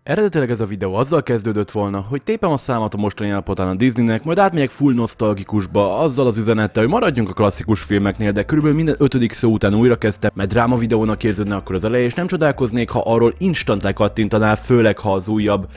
Eredetileg ez a videó azzal kezdődött volna, hogy tépem a számat a mostani állapotán a Disneynek, majd átmegyek full nosztalgikusba, azzal az üzenettel, hogy maradjunk a klasszikus filmeknél, de körülbelül minden 5. szó után újra kezdtem, mert dráma videónak érződne akkor az eleje, és nem csodálkoznék, ha arról instant lekattintanál, főleg ha az újabb,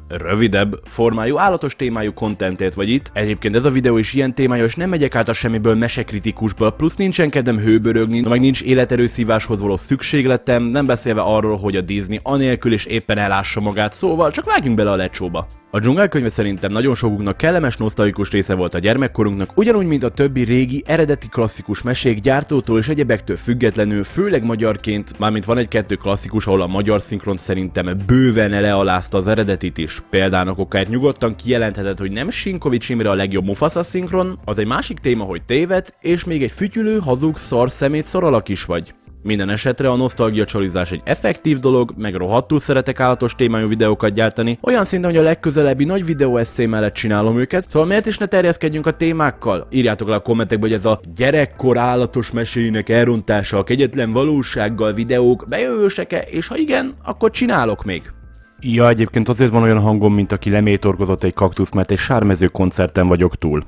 rövidebb formájú, állatos témájú contentét vagy itt. Egyébként ez a videó is ilyen témája, és nem megyek át a semmiből mesekritikusba, plusz nincsen kedvem hőbörögni, meg nincs életerőszíváshoz való szükségletem, nem beszélve arról, hogy a Disney anélkül is éppen elássa magát, szóval csak vágjunk bele a lecsóba. A dzsungelkönyve szerintem nagyon sokuknak kellemes, nosztalgikus része volt a gyermekkorunknak, ugyanúgy, mint a többi régi, eredeti klasszikus mesék gyártótól és egyebektől függetlenül, főleg magyarként, mármint van egy-kettő klasszikus, ahol a magyar szinkron szerintem bőven lealázta az eredetit is. Példának okáért nyugodtan kijelentheted, hogy nem Sinkovics Imre a legjobb Mufasa szinkron, az egy másik téma, hogy téved, és még egy fütyülő, hazug, szar szemét szaralak is vagy. Minden esetre a nosztalgia csalizás egy effektív dolog, meg rohadtul szeretek állatos témájú videókat gyártani, olyan szinten, hogy a legközelebbi nagy videó eszé mellett csinálom őket, szóval miért is ne terjeszkedjünk a témákkal? Írjátok le a kommentekbe, hogy ez a gyerekkor állatos meséinek elrontása, a kegyetlen valósággal videók bejövősek-e, és ha igen, akkor csinálok még. Ja, egyébként azért van olyan hangom, mint aki lemétorkozott egy kaktuszt, mert egy sármező koncerten vagyok túl.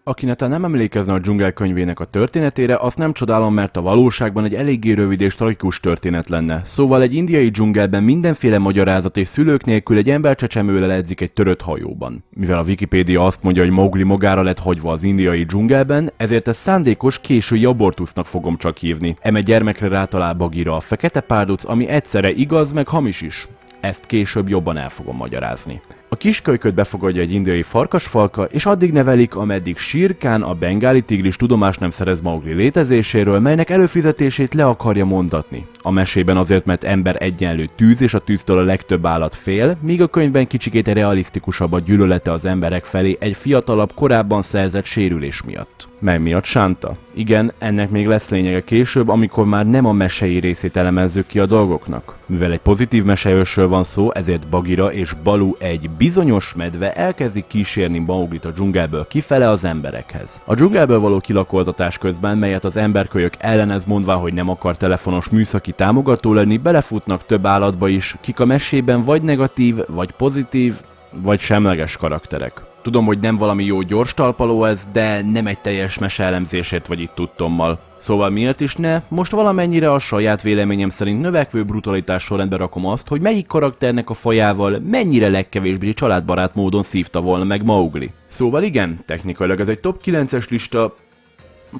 Aki netán nem emlékezne a dzsungelkönyvének a történetére, azt nem csodálom, mert a valóságban egy eléggé rövid és tragikus történet lenne. Szóval egy indiai dzsungelben mindenféle magyarázat és szülők nélkül egy ember csecsemőre ledzik egy törött hajóban. Mivel a Wikipédia azt mondja, hogy Mowgli magára lett hagyva az indiai dzsungelben, ezért ezt szándékos késői abortusznak fogom csak hívni. Eme gyermekre rátalál Bagheera a fekete párduc, ami egyszerre igaz meg hamis is. Ezt később jobban el fogom magyarázni. A kiskölyköt befogadja egy indiai farkasfalka, és addig nevelik, ameddig Shere Khan, a bengáli tigris tudomást nem szerez Mowgli létezéséről, melynek előfizetését le akarja mondatni. A mesében azért, mert ember egyenlő tűz, és a tűztől a legtöbb állat fél, míg a könyvben kicsikét realisztikusabb a gyűlölete az emberek felé egy fiatalabb, korábban szerzett sérülés miatt. Mely miatt sánta? Igen, ennek még lesz lényege később, amikor már nem a mesei részét elemezzük ki a dolgoknak. Mivel egy pozitív mesehősről van szó, ezért Bagheera és Baloo, egy bizonyos medve, elkezdi kísérni Mowglit a dzsungelből kifele az emberekhez. A dzsungelből való kilakoltatás közben, melyet az emberkölyök ellenez mondván, hogy nem akar telefonos műszaki támogató lenni, belefutnak több állatba is, kik a mesében vagy negatív, vagy pozitív, vagy semleges karakterek. Tudom, hogy nem valami jó gyors talpaló ez, de nem egy teljes mese elemzésért vagy itt tudtommal. Szóval miért is ne? Most valamennyire a saját véleményem szerint növekvő brutalitás sorrendbe rakom azt, hogy melyik karakternek a fajával mennyire legkevésbé családbarát módon szívta volna meg Mowgli. Szóval igen, technikailag ez egy top 9-es lista.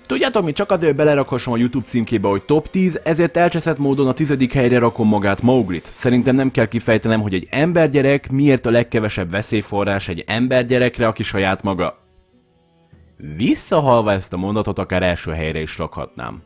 Tudjátok mi, csak azért belerakhassam a YouTube címkébe, hogy top 10, ezért elcseszett módon a 10. helyre rakom magát Mowglit. Szerintem nem kell kifejtenem, hogy egy embergyerek miért a legkevesebb veszélyforrás egy embergyerekre, aki saját maga. Visszahalva ezt a mondatot akár első helyre is rakhatnám.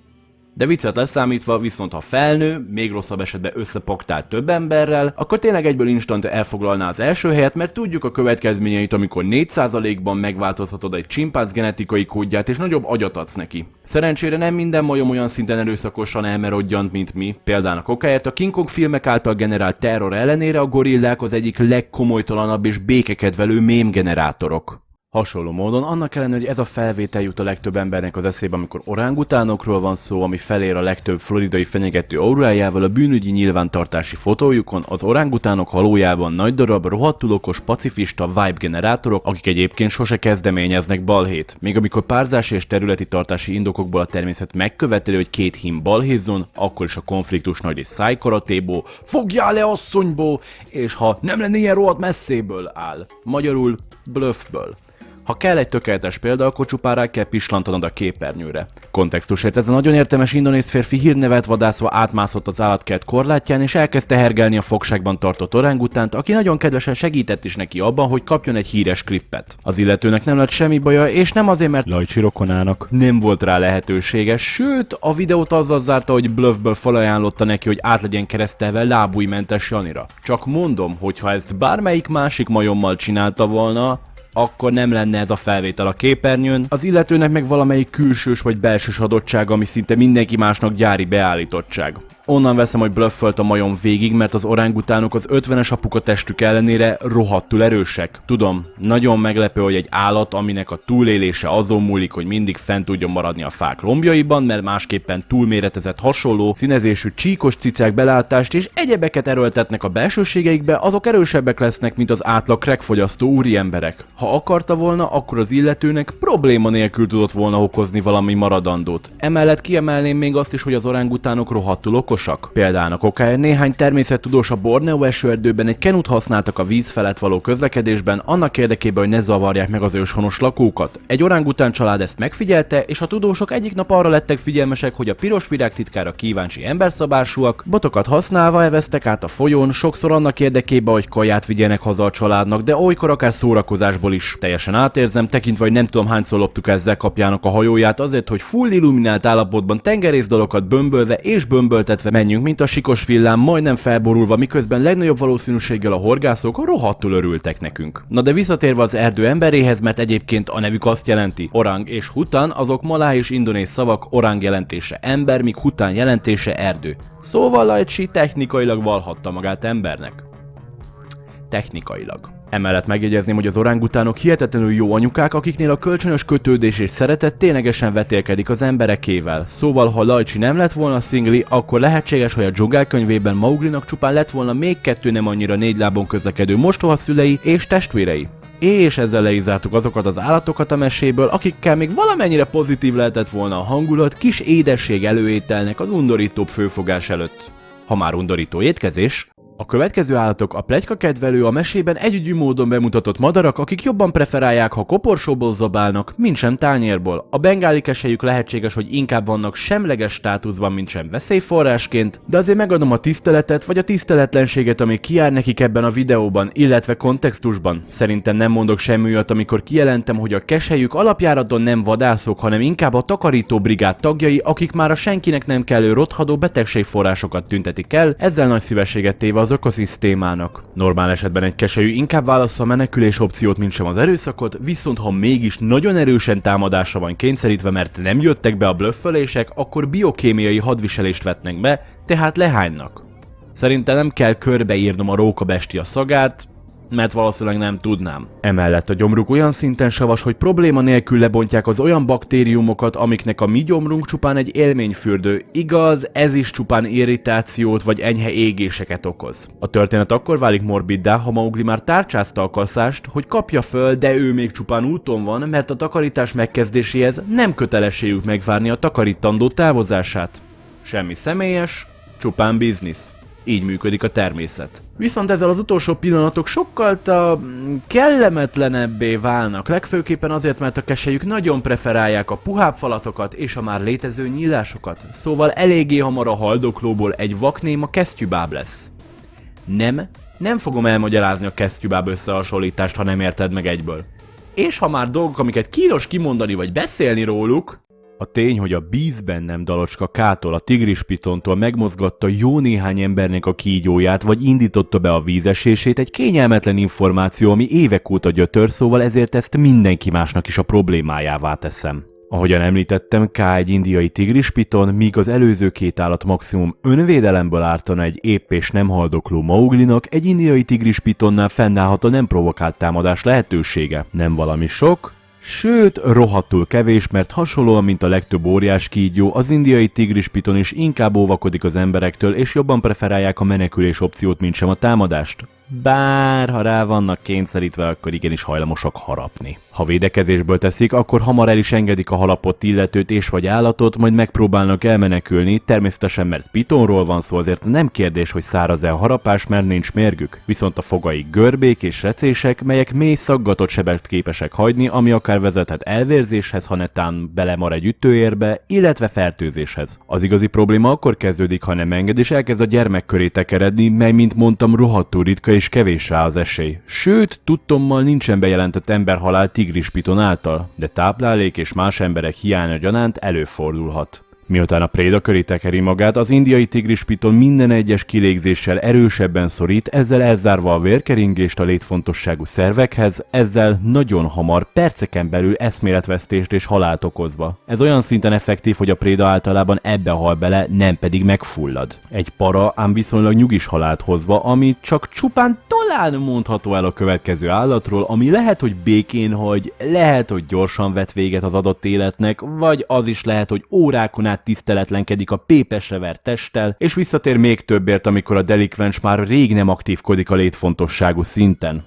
De viccet leszámítva, viszont ha felnő, még rosszabb esetben összepaktál több emberrel, akkor tényleg egyből instant elfoglalná az első helyet, mert tudjuk a következményeit, amikor 4%-ban megváltoztatod egy csimpánz genetikai kódját és nagyobb agyat adsz neki. Szerencsére nem minden majom olyan szinten erőszakosan elmerodjant, mint mi. Például okáért a King Kong filmek által generált terror ellenére a gorillák az egyik legkomolytalanabb és békekedvelő mémgenerátorok. Hasonló módon, annak ellenére, hogy ez a felvétel jut a legtöbb embernek az eszébe, amikor orángutánokról van szó, ami felér a legtöbb floridai fenyegető aurájával, a bűnügyi nyilvántartási fotójukon, az orángutánok valójában nagy darab, rohadtul okos, pacifista vibe generátorok, akik egyébként sose kezdeményeznek balhét. Még amikor párzási és területi tartási indokokból a természet megköveteli, hogy két hím balhézzon, akkor is a konfliktus nagy és szájkaratéból, fogjál le asszonyból, és ha nem lenne ilyen rohadt messzéből áll. Magyarul bluffből. Ha kell egy tökéletes példa, akkor csupán rá kell pislantanod a képernyőre. Kontextusért ez a nagyon értelmes indonéz férfi hírnevet vadászva átmászott az állatkert korlátján, és elkezdte hergelni a fogságban tartott orángutánt, aki nagyon kedvesen segített is neki abban, hogy kapjon egy híres klippet. Az illetőnek nem lett semmi baja, és nem azért, mert Lajcsi rokonának nem volt rá lehetősége, sőt, a videót azzal zárta, hogy bluffből felajánlotta neki, hogy át legyen keresztelve lábújmentes Janira. Csak mondom, hogy ha ezt bármelyik másik majommal csinálta volna, akkor nem lenne ez a felvétel a képernyőn, az illetőnek meg valamelyik külsős vagy belsős adottság, ami szinte mindenki másnak gyári beállítottság. Onnan veszem, hogy blöffölt a majom végig, mert az orángutánok az 50-es apuka testük ellenére rohadtul erősek. Tudom, nagyon meglepő, hogy egy állat, aminek a túlélése azon múlik, hogy mindig fent tudjon maradni a fák lombjaiban, mert másképpen túlméretezett hasonló színezésű csíkos cicák belátást és egyebeket erőltetnek a belsőségeikbe, azok erősebbek lesznek, mint az átlag crackfogyasztó úriemberek. Ha akarta volna, akkor az illetőnek probléma nélkül tudott volna okozni valami maradandót. Emellett kiemelném még azt is, hogy az orángutánok rohadtul okosak. Példának okáért néhány természettudós a Borneo esőerdőben egy kenut használtak a víz felett való közlekedésben, annak érdekében, hogy ne zavarják meg az őshonos lakókat. Egy orángután család ezt megfigyelte, és a tudósok egyik nap arra lettek figyelmesek, hogy a piros virág titkára kíváncsi emberszabásúak, botokat használva eveztek át a folyón, sokszor annak érdekében, hogy kaját vigyenek haza a családnak, de olykor akár szórakozásból is. Teljesen átérzem, tekintve, hogy nem tudom hányszor loptuk ezzel kapjának a hajóját azért, hogy full illuminált állapotban tengerészdalokat bömbölve és bömböltetve menjünk, mint a sikos villám, majdnem felborulva, miközben legnagyobb valószínűséggel a horgászok rohadtul örültek nekünk. Na de visszatérve az erdő emberéhez, mert egyébként a nevük azt jelenti, orang és hutan, azok maláj és indonéz szavak, orang jelentése ember, míg hutan jelentése erdő. Szóval Lajcsi technikailag vallhatta magát embernek. Technikailag. Emellett megjegyezném, hogy az orángutánok hihetetlenül jó anyukák, akiknél a kölcsönös kötődés és szeretet ténylegesen vetélkedik az emberekével. Szóval, ha Lajcsi nem lett volna szingli, akkor lehetséges, hogy a dzsungelkönyvében Mauglinak csupán lett volna még 2 nem annyira 4 lábon közlekedő mostoha szülei és testvérei. És ezzel le is zártuk azokat az állatokat a meséből, akikkel még valamennyire pozitív lehetett volna a hangulat kis édesség előételnek az undorítóbb főfogás előtt. Ha már undorító étkezés, a következő állatok a pletykakedvelő, a mesében együgyű módon bemutatott madarak, akik jobban preferálják, ha koporsóból zabálnak, mint sem tányérból. A bengáli keselyük lehetséges, hogy inkább vannak semleges státuszban, mint sem veszélyforrásként, de azért megadom a tiszteletet vagy a tiszteletlenséget, ami kijár nekik ebben a videóban, illetve kontextusban. Szerintem nem mondok semmi olyat, amikor kijelentem, hogy a keselyük alapjáraton nem vadászok, hanem inkább a takarító brigád tagjai, akik már a senkinek nem kellő rothadó betegségforrásokat tüntetik el, ezzel nagy szívességet téve az ökoszisztémának. Normál esetben egy keselyű inkább válassza a menekülés opciót, mint sem az erőszakot, viszont ha mégis nagyon erősen támadásra van kényszerítve, mert nem jöttek be a blöffölések, akkor biokémiai hadviselést vetnek be, tehát lehánynak. Szerintem nem kell körbeírnom a rókabestia szagát, mert valószínűleg nem tudnám. Emellett a gyomruk olyan szinten savas, hogy probléma nélkül lebontják az olyan baktériumokat, amiknek a mi gyomrunk csupán egy élményfürdő. Igaz, ez is csupán irritációt vagy enyhe égéseket okoz. A történet akkor válik morbiddá, ha Maugli már tárcsázta a kaszást, hogy kapja föl, de ő még csupán úton van, mert a takarítás megkezdéséhez nem kötelességük megvárni a takarítandó távozását. Semmi személyes, csupán biznisz. Így működik a természet. Viszont ezzel az utolsó pillanatok sokkal kellemetlenebbé válnak, legfőképpen azért, mert a keselyük nagyon preferálják a puhább falatokat és a már létező nyílásokat, szóval eléggé hamar a haldoklóból egy vaknéma kesztyűbáb lesz. Nem fogom elmagyarázni a kesztyűbáb összehasonlítást, ha nem érted meg egyből. És ha már dolgok, amiket kínos kimondani vagy beszélni róluk, a tény, hogy a Bíz bennem dalocska K-tól, a tigrispitontól megmozgatta jó néhány embernek a kígyóját, vagy indította be a vízesését, egy kényelmetlen információ, ami évek óta gyötör, szóval ezért ezt mindenki másnak is a problémájává teszem. Ahogyan említettem, K egy indiai tigrispiton, míg az előző 2 állat maximum önvédelemből ártana egy épp és nem haldokló Mauglinak, egy indiai tigrispitonnál fennállhat a nem provokált támadás lehetősége. Nem valami sok, sőt, rohadtul kevés, mert hasonlóan, mint a legtöbb óriás kígyó, az indiai tigrispiton is inkább óvakodik az emberektől, és jobban preferálják a menekülés opciót, mint sem a támadást. Bár, ha rá vannak kényszerítve, akkor igenis hajlamosak harapni. Ha védekezésből teszik, akkor hamar el is engedik a halapott illetőt és vagy állatot, majd megpróbálnak elmenekülni, természetesen mert pitonról van szó, azért nem kérdés, hogy száraz-e a harapás, mert nincs mérgük. Viszont a fogaik görbék és recések, melyek mély szaggatott sebet képesek hagyni, ami akár vezethet elvérzéshez, ha netán belemar egy ütőérbe, illetve fertőzéshez. Az igazi probléma akkor kezdődik, ha nem enged, és elkezd a gyermek köré tekeredni, mely, mint mondtam, rohadtul ritka és kevés rá az esély. Sőt, tudtommal nincsen bejelentett emberhalál tigrispiton által, de táplálék és más emberek hiánya gyanánt előfordulhat. Miután a préda köré tekeri magát, az indiai tigrispiton minden egyes kilégzéssel erősebben szorít, ezzel elzárva a vérkeringést a létfontosságú szervekhez, ezzel nagyon hamar, perceken belül eszméletvesztést és halált okozva. Ez olyan szinten effektív, hogy a préda általában ebbe hal bele, nem pedig megfullad. Egy para, ám viszonylag nyugis halált hozva, ami csak csupán talán mondható el a következő állatról, ami lehet, hogy békén hagy, lehet, hogy gyorsan vet véget az adott életnek, vagy az is lehet, hogy órákon át tiszteletlenkedik a pépesre vert testtel, és visszatér még többért, amikor a delikvens már rég nem aktívkodik a létfontosságú szinten.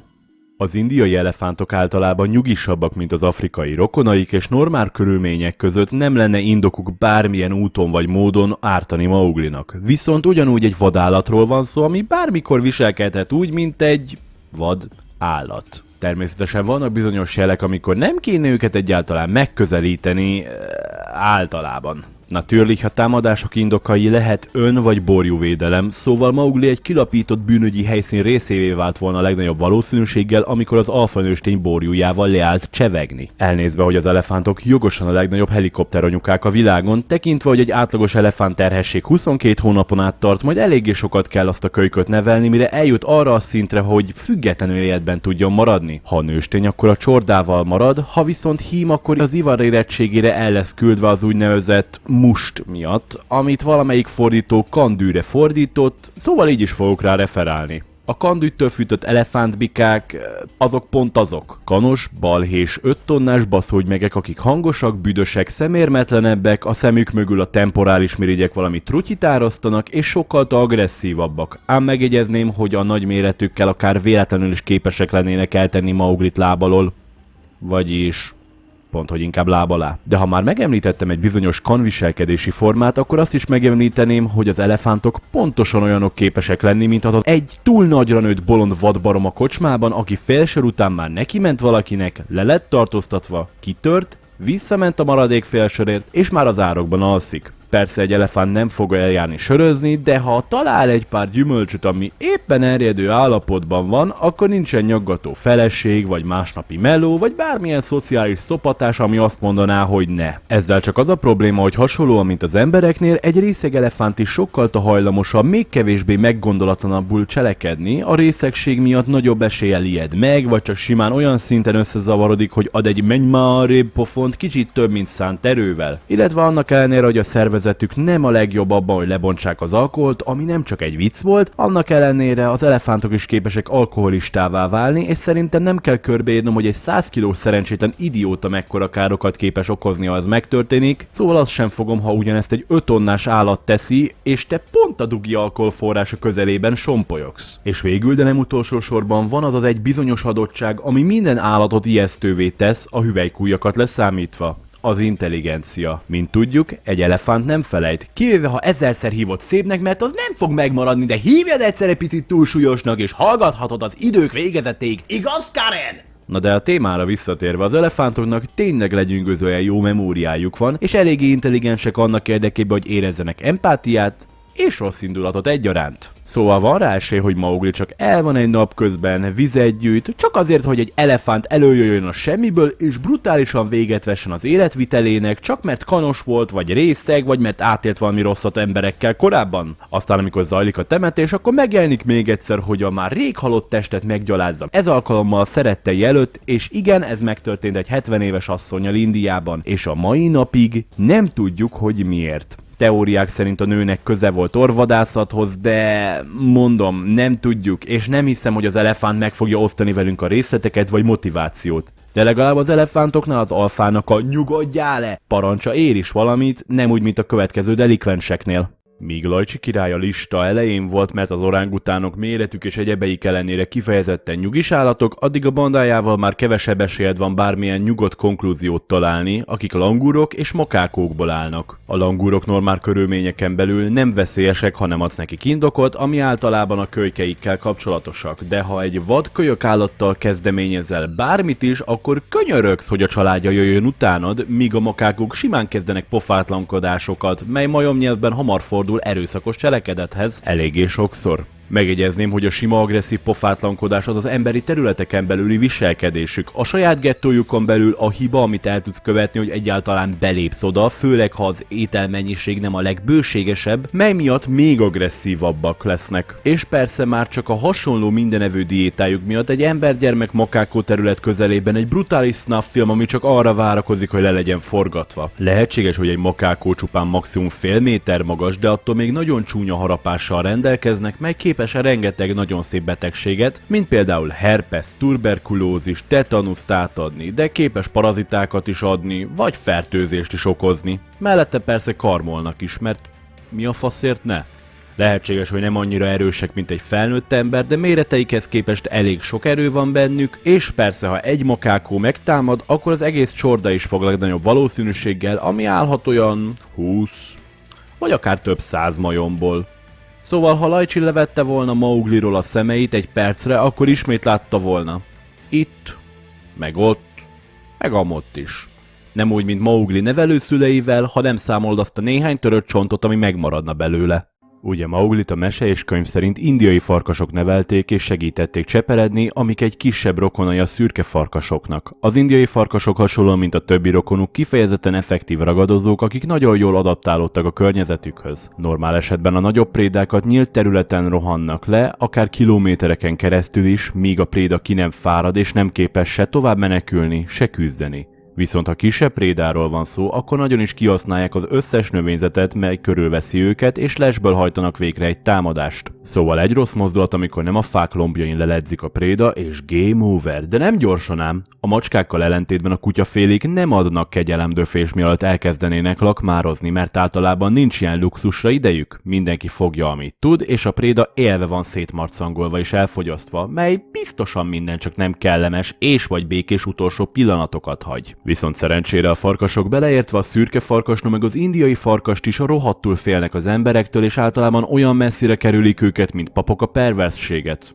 Az indiai elefántok általában nyugisabbak, mint az afrikai rokonaik, és normál körülmények között nem lenne indokuk bármilyen úton vagy módon ártani Mauglinak. Viszont ugyanúgy egy vadállatról van szó, ami bármikor viselkedhet úgy, mint egy vad állat. Természetesen vannak bizonyos jelek, amikor nem kéne őket egyáltalán megközelíteni, általában. Natürlich a támadások indokai lehet vagy borjúvédelem, szóval Maugli egy kilapított bűnügyi helyszín részévé vált volna a legnagyobb valószínűséggel, amikor az alfanőstény borjújával leállt csevegni. Elnézve, hogy az elefántok jogosan a legnagyobb helikopteranyukák a világon, tekintve, hogy egy átlagos elefánt terhesség 22 hónapon át tart, majd eléggé sokat kell azt a kölyköt nevelni, mire eljut arra a szintre, hogy függetlenül életben tudjon maradni. Ha nőstény, akkor a csordával marad, ha viszont hím, akkor az ivar érettségére el lesz küldve az úgynevezett must miatt, amit valamelyik fordító kandűre fordított, szóval így is fogok rá referálni. A kandűtől fűtött elefántbikák, azok pont azok. Kanos, balhés, 5 tonnás baszógymegek, akik hangosak, büdösek, szemérmetlenebbek, a szemük mögül a temporális mirigyek valami trutyit árasztanak, és sokkal agresszívabbak. Ám megjegyezném, hogy a nagy méretükkel akár véletlenül is képesek lennének eltenni Mauglit láb alól. Vagyis pont, hogy inkább láb alá. De ha már megemlítettem egy bizonyos kanviselkedési formát, akkor azt is megemlíteném, hogy az elefántok pontosan olyanok képesek lenni, mint az egy túl nagyra nőtt bolond vadbarom a kocsmában, aki félsor után már neki ment valakinek, le lett tartóztatva, kitört, visszament a maradék félsörért, és már az árokban alszik. Persze egy elefánt nem fog eljárni sörözni, de ha talál egy pár gyümölcsöt, ami éppen erjedő állapotban van, akkor nincsen nyaggató feleség, vagy másnapi meló, vagy bármilyen szociális szopatás, ami azt mondaná, hogy ne. Ezzel csak az a probléma, hogy hasonlóan, mint az embereknél, egy részeg elefánt is sokkal hajlamosabb, még kevésbé meggondolatlanabbul cselekedni, a részegség miatt nagyobb eséllyel ijed meg, vagy csak simán olyan szinten összezavarodik, hogy ad egy menj már arrébb pofont kicsit több, mint szánt erővel. Illetve annak ellenére, hogy a szervezetük nem a legjobb abban, hogy lebontsák az alkoholt, ami nem csak egy vicc volt, annak ellenére az elefántok is képesek alkoholistává válni, és szerintem nem kell körbeírnom, hogy egy 100 kilós szerencsétlen idióta mekkora károkat képes okozni, ha ez megtörténik, szóval azt sem fogom, ha ugyanezt egy 5 tonnás állat teszi, és te pont a dugi alkoholforrása közelében sompolyogsz. És végül, de nem utolsó sorban van az egy bizonyos adottság, ami minden állatot ijesztővé tesz, a hüvelykujjakat leszámítva. Az intelligencia. Mint tudjuk, egy elefánt nem felejt, kivéve ha 1000-szer hívott szépnek, mert az nem fog megmaradni, de hívjad egyszer egy picit túlsúlyosnak, és hallgathatod az idők végezetéig, igaz, Karen? Na de a témára visszatérve, az elefántoknak tényleg legyűgözően jó memóriájuk van, és eléggé intelligensek annak érdekében, hogy érezzenek empátiát és rossz indulatot egyaránt. Szóval van rá esély, hogy Maugli csak el van egy nap közben, vizet gyűjt, csak azért, hogy egy elefánt előjöjjön a semmiből, és brutálisan véget vessen az életvitelének, csak mert kanos volt, vagy részeg, vagy mert átélt valami rosszat emberekkel korábban. Aztán amikor zajlik a temetés, akkor megjelenik még egyszer, hogy a már rég halott testet meggyalázza. Ez alkalommal a szerettei előtt, és igen, ez megtörtént egy 70 éves asszonnyal Indiában, és a mai napig nem tudjuk, hogy miért. Teóriák szerint a nőnek köze volt orvvadászathoz, de mondom, nem tudjuk, és nem hiszem, hogy az elefánt meg fogja osztani velünk a részleteket vagy motivációt. De legalább az elefántoknál az alfának a nyugodjál le parancsa ér is valamit, nem úgy, mint a következő delikvenseknél. Míg Lajcsi király a lista elején volt, mert az orángutánok méretük és egyebeik ellenére kifejezetten nyugis állatok, addig a bandájával már kevesebb esélyed van bármilyen nyugodt konklúziót találni, akik langúrok és makákókból állnak. A langúrok normál körülményeken belül nem veszélyesek, hanem adsz nekik indokot, ami általában a kölykeikkel kapcsolatosak, de ha egy vad kölyök állattal kezdeményezel bármit is, akkor könyörögsz, hogy a családja jöjjön utánad, míg a makákok simán kezdenek pofátlankodásokat, mely majomnyelvben hamar fordul erőszakos cselekedethez, eléggé sokszor. Megjegyezném, hogy a sima agresszív pofátlankodás az az emberi területeken belüli viselkedésük. A saját gettójukon belül a hiba, amit el tudsz követni, hogy egyáltalán belépsz oda, főleg ha az ételmennyiség nem a legbőségesebb, mely miatt még agresszívabbak lesznek. És persze már csak a hasonló mindenevő diétájuk miatt egy embergyermek makákó terület közelében egy brutális snuff film, ami csak arra várakozik, hogy le legyen forgatva. Lehetséges, hogy egy makákó csupán maximum fél méter magas, de attól még nagyon csúnya harapással rendelkeznek, mely képes rengeteg nagyon szép betegséget, mint például herpes, tuberkulózis, tetanuszt átadni, de képes parazitákat is adni, vagy fertőzést is okozni. Mellette persze karmolnak is, mert mi a faszért ne? Lehetséges, hogy nem annyira erősek, mint egy felnőtt ember, de méreteikhez képest elég sok erő van bennük, és persze, ha egy makákó megtámad, akkor az egész csorda is fog legnagyobb valószínűséggel, ami állhat olyan 20, vagy akár több 100 majomból. Szóval, ha Lajcsi levette volna Maugliról a szemeit egy percre, akkor ismét látta volna. Itt, meg ott, meg amott is. Nem úgy, mint Maugli nevelőszüleivel, ha nem számolod azt a néhány törött csontot, ami megmaradna belőle. Ugye Mauglit a mese és könyv szerint indiai farkasok nevelték és segítették cseperedni, amik egy kisebb rokonai a szürke farkasoknak. Az indiai farkasok hasonlóan, mint a többi rokonuk, kifejezetten effektív ragadozók, akik nagyon jól adaptálódtak a környezetükhöz. Normál esetben a nagyobb prédákat nyílt területen rohannak le, akár kilométereken keresztül is, míg a préda ki nem fárad és nem képes se tovább menekülni, se küzdeni. Viszont ha kisebb prédáról van szó, akkor nagyon is kihasználják az összes növényzetet, mely körülveszi őket, és lesből hajtanak végre egy támadást. Szóval egy rossz mozdulat, amikor nem a fák lombjain leledzik a préda, és game over, de nem gyorsan ám. A macskákkal ellentétben a kutyafélék nem adnak kegyelemdöfés mielőtt elkezdenének lakmározni, mert általában nincs ilyen luxusra idejük. Mindenki fogja, amit tud, és a préda élve van szétmarcangolva és elfogyasztva, mely biztosan minden csak nem kellemes és vagy békés utolsó pillanatokat hagy. Viszont szerencsére a farkasok, beleértve a szürke farkasnó meg az indiai farkast is, a rohadtul félnek az emberektől, és általában olyan messzire kerülik őket, mint papok a perversséget.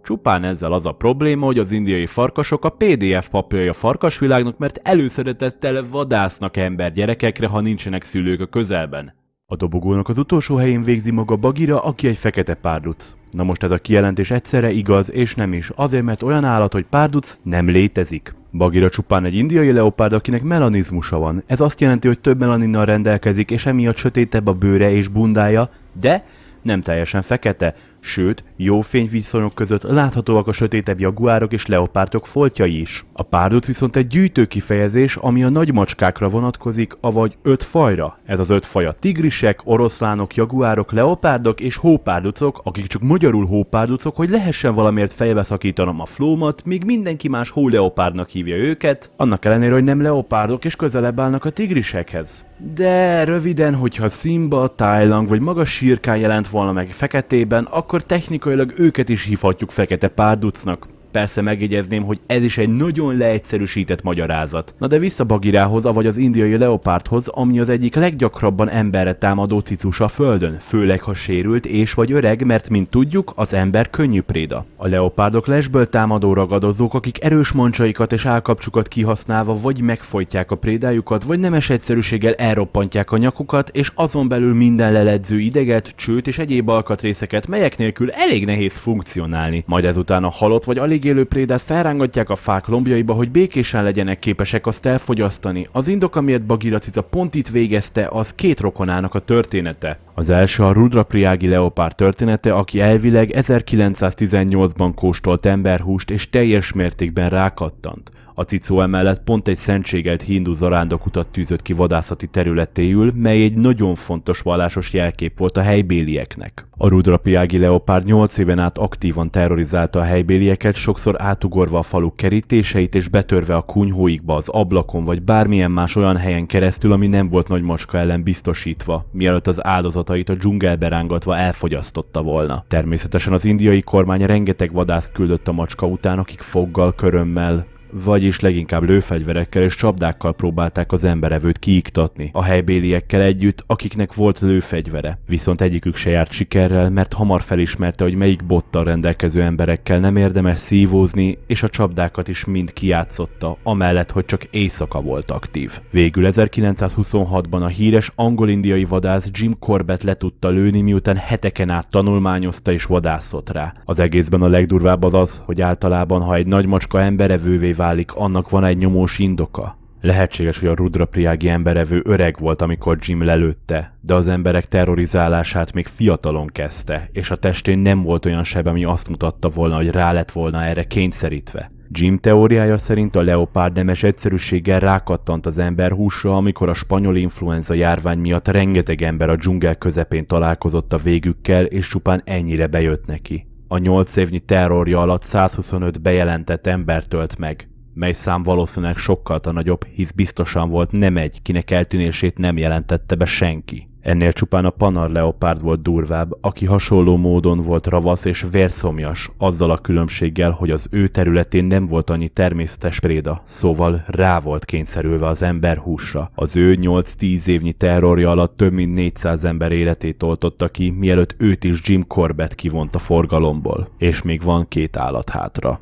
Csupán ezzel az a probléma, hogy az indiai farkasok a PDF papírja a farkasvilágnak, mert előszeretettel vadásznak embergyerekekre, ha nincsenek szülők a közelben. A dobogónak az utolsó helyén végzi maga Bagheera, aki egy fekete párduc. Na most ez a kijelentés egyszerre igaz és nem is, azért mert olyan állat, hogy párduc nem létezik. Bagheera csupán egy indiai leopárd, akinek melanizmusa van. Ez azt jelenti, hogy több melaninnal rendelkezik, és emiatt sötétebb a bőre és bundája, de nem teljesen fekete, sőt, jó fényviszonyok között láthatóak a sötétebb jaguárok és leopárdok foltjai is. A párduc viszont egy gyűjtő kifejezés, ami a nagy macskákra vonatkozik, avagy 5 fajra. Ez az 5 faj a tigrisek, oroszlánok, jaguárok, leopárdok és hópárducok, akik csak magyarul hópárducok, hogy lehessen valamiért fejbe szakítanom a flómat, míg mindenki más hóleopárdnak hívja őket, annak ellenére, hogy nem leopárdok és közelebb állnak a tigrisekhez. De röviden, hogyha Simba, Thailand vagy maga Shere Khan jelent volna meg feketében, akkor technikailag őket is hívhatjuk fekete párducnak. Persze megjegyezném, hogy ez is egy nagyon leegyszerűsített magyarázat. Na de vissza Bagheerához, avagy az indiai leopárdhoz, ami az egyik leggyakrabban emberre támadó cicus a földön, főleg ha sérült és vagy öreg, mert mint tudjuk, az ember könnyű préda. A leopárdok lesből támadó ragadozók, akik erős mancsaikat és állkapcsukat kihasználva vagy megfojtják a prédájukat, vagy nemes egyszerűséggel elroppantják a nyakukat, és azon belül minden leledző ideget, csőt és egyéb alkatrészeket, melyek nélkül elég nehéz funkcionálni. Majd ezután a halott vagy alig élő prédát felrángatják a fák lombjaiba, hogy békésen legyenek képesek azt elfogyasztani. Az indok, amiért Bagheera cica pont itt végezte, az 2 rokonának a története. Az első a Rudrapriági leopárd története, aki elvileg 1918-ban kóstolt emberhúst és teljes mértékben rákattant. A cicó emellett pont egy szentségelt hindu zarándokutat tűzött ki vadászati területéül, mely egy nagyon fontos vallásos jelkép volt a helybélieknek. A Rudrapriági leopárd 8 éven át aktívan terrorizálta a helybélieket, sokszor átugorva a faluk kerítéseit és betörve a kunyhóikba, az ablakon vagy bármilyen más olyan helyen keresztül, ami nem volt nagy macska ellen biztosítva, mielőtt az áldozatait a dzsungelbe rángatva elfogyasztotta volna. Természetesen az indiai kormány rengeteg vadászt küldött a macska után, akik foggal, körömmel, Vagyis leginkább lőfegyverekkel és csapdákkal próbálták az emberevőt kiiktatni, a helybéliekkel együtt, akiknek volt lőfegyvere. Viszont egyikük se járt sikerrel, mert hamar felismerte, hogy melyik bottal rendelkező emberekkel nem érdemes szívózni, és a csapdákat is mind kijátszotta, amellett, hogy csak éjszaka volt aktív. Végül 1926-ban a híres angol-indiai vadász Jim Corbett le tudta lőni, miután heteken át tanulmányozta és vadászott rá. Az egészben a legdurvább az, hogy általában, ha egy nagy macska emberevővé válik, annak van egy nyomós indoka. Lehetséges, hogy a rudrapriági emberevő öreg volt, amikor Jim lelőtte, de az emberek terrorizálását még fiatalon kezdte, és a testén nem volt olyan seb, ami azt mutatta volna, hogy rá lett volna erre kényszerítve. Jim teóriája szerint a leopárd nemes egyszerűséggel rákattant az emberhúsra, amikor a spanyol influenza járvány miatt rengeteg ember a dzsungel közepén találkozott a végükkel, és csupán ennyire bejött neki. A 8 évnyi terrorja alatt 125 bejelentett embert ölt meg, mely szám valószínűleg sokkal nagyobb, hisz biztosan volt nem egy, kinek eltűnését nem jelentette be senki. Ennél csupán a Panar leopárd volt durvább, aki hasonló módon volt ravasz és vérszomjas, azzal a különbséggel, hogy az ő területén nem volt annyi természetes préda, szóval rá volt kényszerülve az ember húsra. Az ő 8-10 évnyi terrorja alatt több mint 400 ember életét oltotta ki, mielőtt őt is Jim Corbett kivont a forgalomból. És még van 2 állat hátra.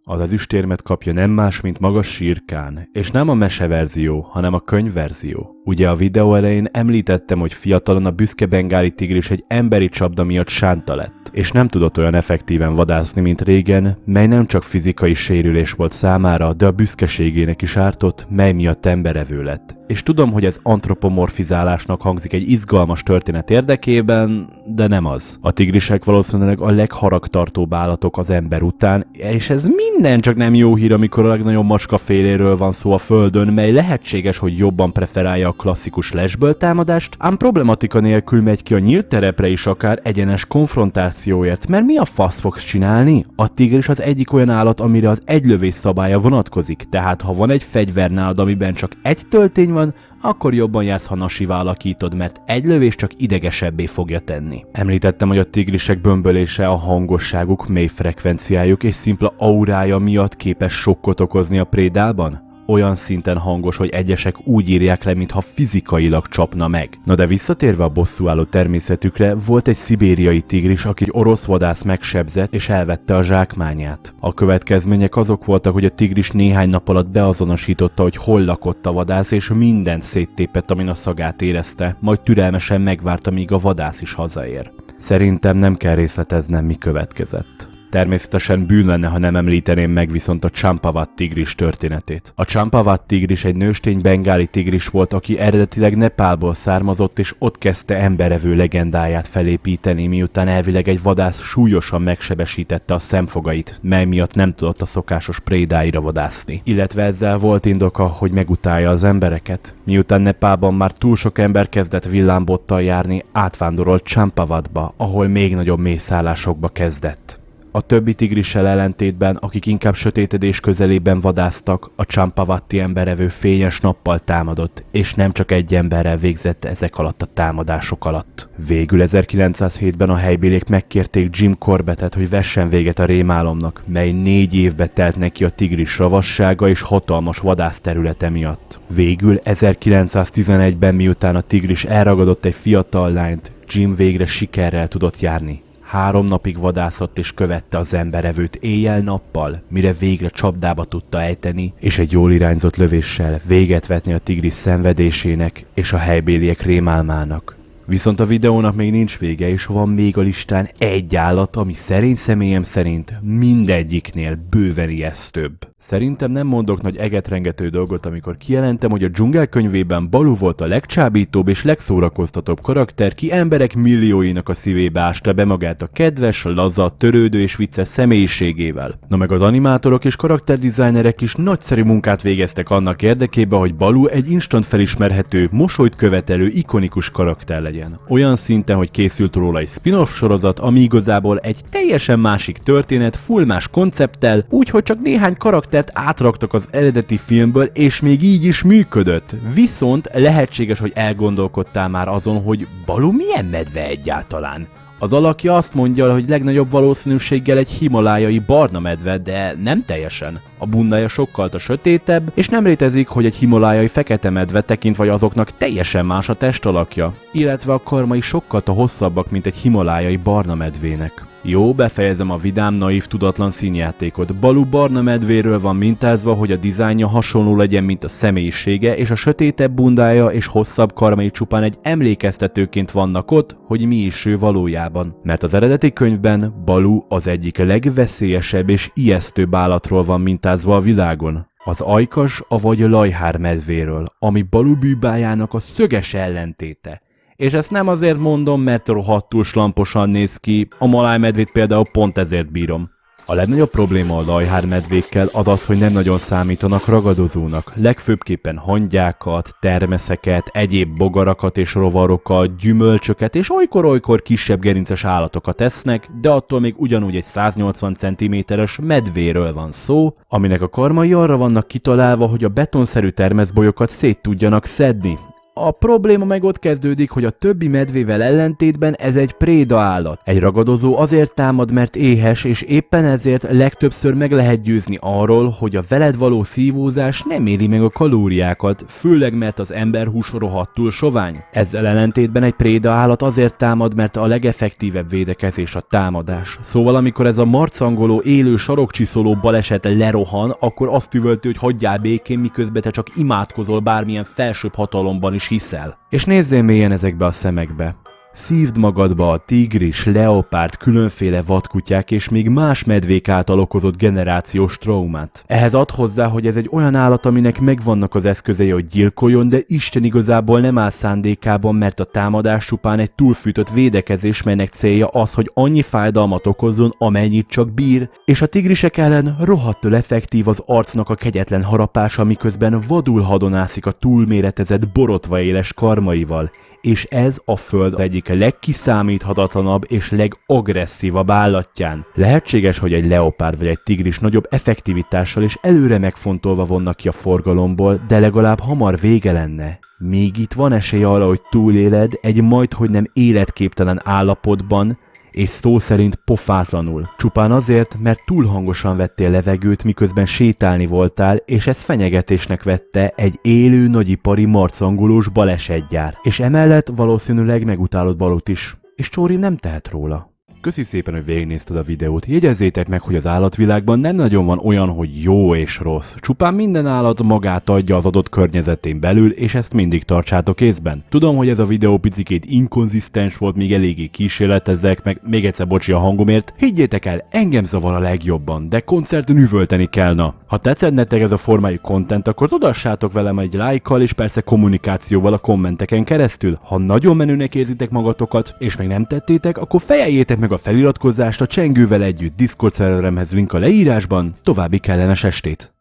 Az ezüstérmet kapja nem más, mint maga Shere Khan, és nem a meseverzió, hanem a könyvverzió. Ugye a videó elején említettem, hogy fiatalon a büszke bengáli tigris egy emberi csapda miatt sánta lett, és nem tudott olyan effektíven vadászni, mint régen, mely nem csak fizikai sérülés volt számára, de a büszkeségének is ártott, mely miatt emberevő lett. És tudom, hogy ez antropomorfizálásnak hangzik egy izgalmas történet érdekében, de nem az. A tigrisek valószínűleg a legharagtartóbb állatok az ember után, és ez minden csak nem jó hír, amikor a legnagyobb macskaféléről van szó a földön, mely lehetséges, hogy jobban preferálja a klasszikus lesből támadást, ám problematika nélkül megy ki a nyílt terepre is akár egyenes konfrontációért, mert mi a fasz fogsz csinálni? A tigris az egyik olyan állat, amire az egylövés szabálya vonatkozik, tehát ha van egy fegyver nálad, amiben csak egy töltény van, akkor jobban jársz, ha nasival alakítod, mert egy lövés csak idegesebbé fogja tenni. Említettem, hogy a tigrisek bömbölése, a hangosságuk, mély frekvenciájuk és szimpla aurája miatt képes sokkot okozni a prédában? Olyan szinten hangos, hogy egyesek úgy írják le, mintha fizikailag csapna meg. Na de visszatérve a bosszúálló természetükre, volt egy szibériai tigris, aki egy orosz vadász megsebzett és elvette a zsákmányát. A következmények azok voltak, hogy a tigris néhány nap alatt beazonosította, hogy hol lakott a vadász, és mindent széttépett, amin a szagát érezte, majd türelmesen megvárta, míg a vadász is hazaér. Szerintem nem kell részleteznem, mi következett. Természetesen bűn lenne, ha nem említeném meg viszont a Champavat tigris történetét. A Champavat tigris egy nőstény bengáli tigris volt, aki eredetileg Nepálból származott, és ott kezdte emberevő legendáját felépíteni, miután elvileg egy vadász súlyosan megsebesítette a szemfogait, mely miatt nem tudott a szokásos prédáira vadászni. Illetve ezzel volt indoka, hogy megutálja az embereket. Miután Nepálban már túl sok ember kezdett villámbottal járni, átvándorolt Champavatba, ahol még nagyobb mélyszállásokba kezdett. A többi tigrissel ellentétben, akik inkább sötétedés közelében vadáztak, a Champavatti emberevő fényes nappal támadott, és nem csak egy emberrel végzett ezek alatt a támadások alatt. Végül 1907-ben a helybéliek megkérték Jim Corbettet, hogy vessen véget a rémálomnak, mely 4 évbe telt neki a tigris ravassága és hatalmas vadászterülete miatt. Végül 1911-ben, miután a tigris elragadott egy fiatal lányt, Jim végre sikerrel tudott járni. 3 napig vadászott és követte az emberevőt éjjel-nappal, mire végre csapdába tudta ejteni, és egy jól irányzott lövéssel véget vetni a tigris szenvedésének és a helybéliek rémálmának. Viszont a videónak még nincs vége, és van még a listán egy állat, ami szerény személyem szerint mindegyiknél bőven ijesztőbb. Szerintem nem mondok nagy egetrengető dolgot, amikor kijelentem, hogy a dzsungel könyvében Baloo volt a legcsábítóbb és legszórakoztatóbb karakter, ki emberek millióinak a szívébe ásta be magát a kedves, laza, törődő és vicces személyiségével. Na meg az animátorok és karakterdesignerek is nagyszerű munkát végeztek annak érdekében, hogy Baloo egy instant felismerhető, mosolyt követelő, ikonikus karakter legyen. Olyan szinten, hogy készült róla egy spin-off sorozat, ami igazából egy teljesen másik történet, full más koncepttel, úgyhogy csak néhány karaktert átraktak az eredeti filmből, és még így is működött. Viszont lehetséges, hogy elgondolkodtál már azon, hogy Baloo milyen medve egyáltalán? Az alakja azt mondja, hogy legnagyobb valószínűséggel egy himalájai barna medve, de nem teljesen. A bundája sokkal sötétebb, és nem létezik, hogy egy himalájai fekete medve tekintve azoknak teljesen más a testalakja, illetve a karmai sokkal hosszabbak, mint egy himalájai barna medvének. Jó, befejezem a vidám, naív, tudatlan színjátékot. Baloo barna medvéről van mintázva, hogy a dizájnja hasonló legyen, mint a személyisége, és a sötétebb bundája és hosszabb karmai csupán egy emlékeztetőként vannak ott, hogy mi is ő valójában. Mert az eredeti könyvben Baloo az egyik legveszélyesebb és ijesztőbb állatról van mintázva a világon. Az ajkas, avagy lajhár medvéről, ami Baloo bűbájának a szöges ellentéte. És ezt nem azért mondom, mert rohadtul slamposan néz ki, a malájmedvét például pont ezért bírom. A legnagyobb probléma a lajhármedvékkel az az, hogy nem nagyon számítanak ragadozónak. Legfőbbképpen hangyákat, termeszeket, egyéb bogarakat és rovarokat, gyümölcsöket és olykor-olykor kisebb gerinces állatokat esznek, de attól még ugyanúgy egy 180 cm-es medvéről van szó, aminek a karmai arra vannak kitalálva, hogy a betonszerű termeszbolyokat szét tudjanak szedni. A probléma meg ott kezdődik, hogy a többi medvével ellentétben ez egy préda állat. Egy ragadozó azért támad, mert éhes, és éppen ezért legtöbbször meg lehet győzni arról, hogy a veled való szívózás nem éri meg a kalóriákat, főleg mert az emberhús rohadtul sovány. Ezzel ellentétben egy préda állat azért támad, mert a legeffektívebb védekezés a támadás. Szóval amikor ez a marcangoló élő sarokcsiszoló baleset lerohan, akkor azt üvölti, hogy hagyjál békén, miközben te csak imádkozol bármilyen felsőbb hatalomban is hiszel. És nézzél mélyen ezekbe a szemekbe. Szívd magadba a tigris, leopárd, különféle vadkutyák és még más medvék által okozott generációs traumát. Ehhez add hozzá, hogy ez egy olyan állat, aminek megvannak az eszközei, hogy gyilkoljon, de Isten igazából nem áll szándékában, mert a támadás csupán egy túlfűtött védekezés, melynek célja az, hogy annyi fájdalmat okozzon, amennyit csak bír, és a tigrisek ellen rohadtul effektív az arcnak a kegyetlen harapása, miközben vadul hadonászik a túlméretezett borotva éles karmaival. És ez a föld egyik legkiszámíthatatlanabb és legagresszívabb állatján. Lehetséges, hogy egy leopárd vagy egy tigris nagyobb effektivitással és előre megfontolva vonnak ki a forgalomból, de legalább hamar vége lenne. Még itt van esély arra, hogy túléled egy majdhogy nem életképtelen állapotban, és szó szerint pofátlanul. Csupán azért, mert túl hangosan vettél levegőt, miközben sétálni voltál, és ez fenyegetésnek vette egy élő nagyipari marcangolós balesetgyár. És emellett valószínűleg megutálod Balót is. És Csóri nem tehet róla. Köszi szépen, hogy végignézted a videót. Jegyezzétek meg, hogy az állatvilágban nem nagyon van olyan, hogy jó és rossz. Csupán minden állat magát adja az adott környezetén belül, és ezt mindig tartsátok észben. Tudom, hogy ez a videó picikét inkonzisztens volt, még eléggé kísérletezek, meg még egyszer bocsi a hangomért. Higgyétek el, engem zavar a legjobban, de koncerten üvölteni kell, na. Ha tetszett nektek ez a formájú content, akkor tudassátok velem egy lájkkal és persze kommunikációval a kommenteken keresztül. Ha nagyon menőnek érzitek magatokat, és még nem tettétek, akkor fejeljétek meg a feliratkozást a csengővel együtt Discord szerveremhez, link a leírásban. További kellemes estét!